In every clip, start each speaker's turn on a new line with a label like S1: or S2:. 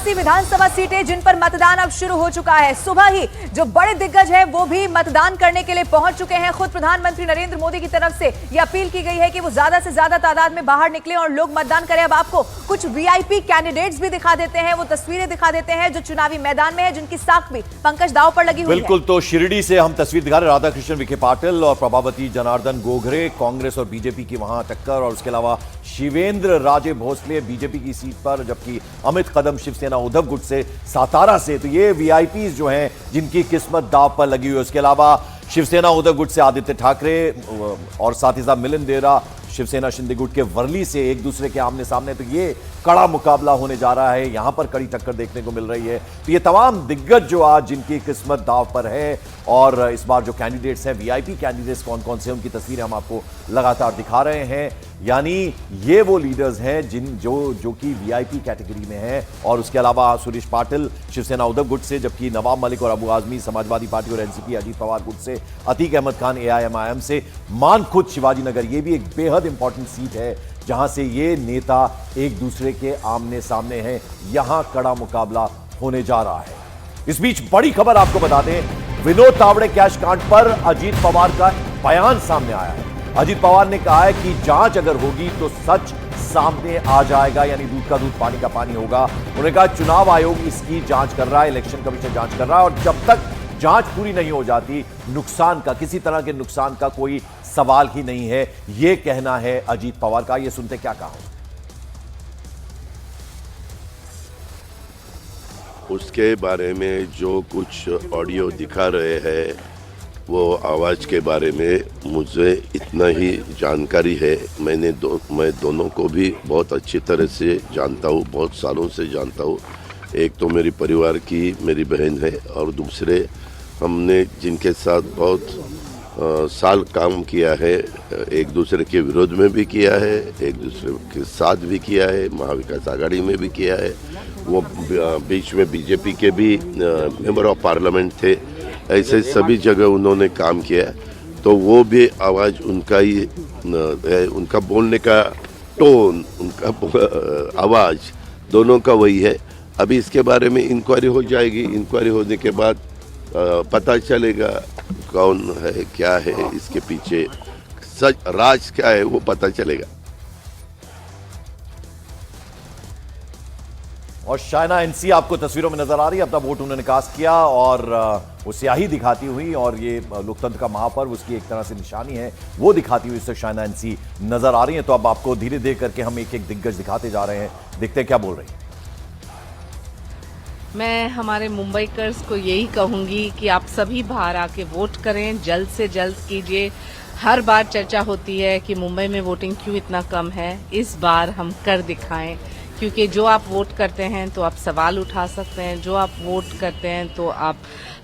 S1: 82 विधानसभा सीटें जिन पर मतदान अब शुरू हो चुका है। सुबह ही जो बड़े दिग्गज हैं वो भी मतदान करने के लिए पहुंच चुके हैं। खुद प्रधानमंत्री नरेंद्र मोदी की तरफ से ये अपील की गई है कि वो ज्यादा से ज्यादा तादाद में बाहर निकले और लोग मतदान करें। अब आपको कुछ वीआईपी कैंडिडेट्स भी दिखा देते हैं, वो तस्वीरें दिखा देते हैं जो चुनावी मैदान में है, जिनकी साख भी पंकज दांव पर लगी हुई है।
S2: बिल्कुल, तो शिरडी से हम तस्वीर दिखा रहे हैं। राधाकृष्ण विखे पाटिल और प्रभावती जनार्दन गोखरे, कांग्रेस और बीजेपी की वहां टक्कर, और उसके अलावा शिवेंद्र राजे भोसले बीजेपी की सीट पर, जबकि अमित कदम शिवसेना उद्धव गुट से सातारा से। तो ये वीआईपीज जो हैं जिनकी किस्मत दांव पर लगी हुई है। उसके अलावा शिवसेना उद्धव गुट से आदित्य ठाकरे और साथ ही साथ मिलिंद देवरा शिवसेना शिंदे गुट के वर्ली से एक दूसरे के आमने सामने। तो ये कड़ा मुकाबला होने जा रहा है, यहां पर कड़ी टक्कर देखने को मिल रही है। तो ये तमाम दिग्गज जो आज जिनकी किस्मत दांव पर है, और इस बार जो कैंडिडेट्स हैं, वीआईपी कैंडिडेट्स कौन कौन से, उनकी तस्वीरें हम आपको लगातार दिखा रहे हैं। यानी ये वो लीडर्स हैं जो कि वीआईपी कैटेगरी में हैं। और उसके अलावा सुरेश पाटिल शिवसेना उद्धव गुट से, जबकि नवाब मलिक और अबू आजमी समाजवादी पार्टी और एनसीपी, अजीत पवार गुट से, अतीक अहमद खान एआईएमआईएम से, मान खुद शिवाजी नगर। ये भी एक बेहद इंपॉर्टेंट सीट है जहां से ये नेता एक दूसरे के आमने सामने हैं। यहां कड़ा मुकाबला होने जा रहा है। इस बीच बड़ी खबर आपको बता दें, विनोद तावड़े कैश कांड पर अजीत पवार का बयान सामने आया है। अजीत पवार ने कहा है कि जांच अगर होगी तो सच सामने आ जाएगा, यानी दूध का दूध पानी का पानी होगा। उन्होंने कहा चुनाव आयोग इसकी जांच कर रहा है, इलेक्शन कमीशन जांच कर रहा है, और जब तक जांच पूरी नहीं हो जाती नुकसान का, किसी तरह के नुकसान का कोई सवाल ही नहीं है। यह कहना है अजीत पवार का। यह सुनते क्या कहा
S3: उसके बारे में जो कुछ ऑडियो दिखा रहे हैं, वो आवाज़ के बारे में मुझे इतना ही जानकारी है। मैं दोनों को भी बहुत अच्छी तरह से जानता हूँ, बहुत सालों से जानता हूँ। एक तो मेरी परिवार की मेरी बहन है, और दूसरे हमने जिनके साथ बहुत साल काम किया है, एक दूसरे के विरोध में भी किया है, एक दूसरे के साथ भी किया है, महाविकास आघाड़ी में भी किया है। वो बीच में बीजेपी के भी मेंबर ऑफ पार्लियामेंट थे। ऐसे सभी जगह उन्होंने काम किया, तो वो भी आवाज़ उनका ही है, उनका बोलने का टोन, उनका आवाज़ दोनों का वही है। अभी इसके बारे में इंक्वायरी हो जाएगी। इंक्वायरी होने के बाद पता चलेगा कौन है, क्या है इसके पीछे, सच राज क्या है वो पता चलेगा।
S2: और शायना एनसी आपको तस्वीरों में नजर आ रही है। अपना वोट उन्होंने कास्ट किया और वो स्याही दिखाती हुई, और ये लोकतंत्र का महापर्व उसकी एक तरह से निशानी है, वो दिखाती हुई इससे शायना एनसी नजर आ रही है। तो अब आपको धीरे धीरे करके हम एक एक दिग्गज दिखाते जा रहे हैं, देखते हैं क्या बोल रही है।
S4: मैं हमारे मुंबईकर्स को यही कहूंगी कि आप सभी बाहर आके वोट करें, जल्द से जल्द कीजिए। हर बार चर्चा होती है कि मुंबई में वोटिंग क्यों इतना कम है। इस बार हम कर दिखाएं, क्योंकि जो आप वोट करते हैं तो आप सवाल उठा सकते हैं, जो आप वोट करते हैं तो आप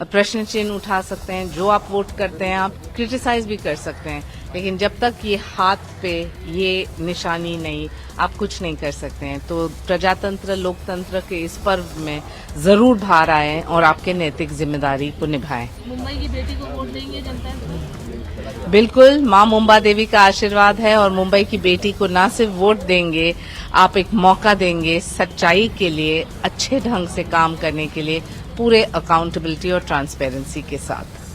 S4: प्रश्न चिन्ह उठा सकते हैं, जो आप वोट करते हैं आप क्रिटिसाइज भी कर सकते हैं। लेकिन जब तक ये हाथ पे ये निशानी नहीं, आप कुछ नहीं कर सकते हैं। तो प्रजातंत्र लोकतंत्र के इस पर्व में जरूर बाहर आएं और आपके नैतिक जिम्मेदारी को निभाएं।
S5: मुंबई की बेटी को वोट देंगे जनता?
S4: बिल्कुल, मां मुंबा देवी का आशीर्वाद है, और मुंबई की बेटी को ना सिर्फ वोट देंगे, आप एक मौका देंगे सच्चाई के लिए, अच्छे ढंग से काम करने के लिए, पूरे अकाउंटेबिलिटी और ट्रांसपेरेंसी के साथ।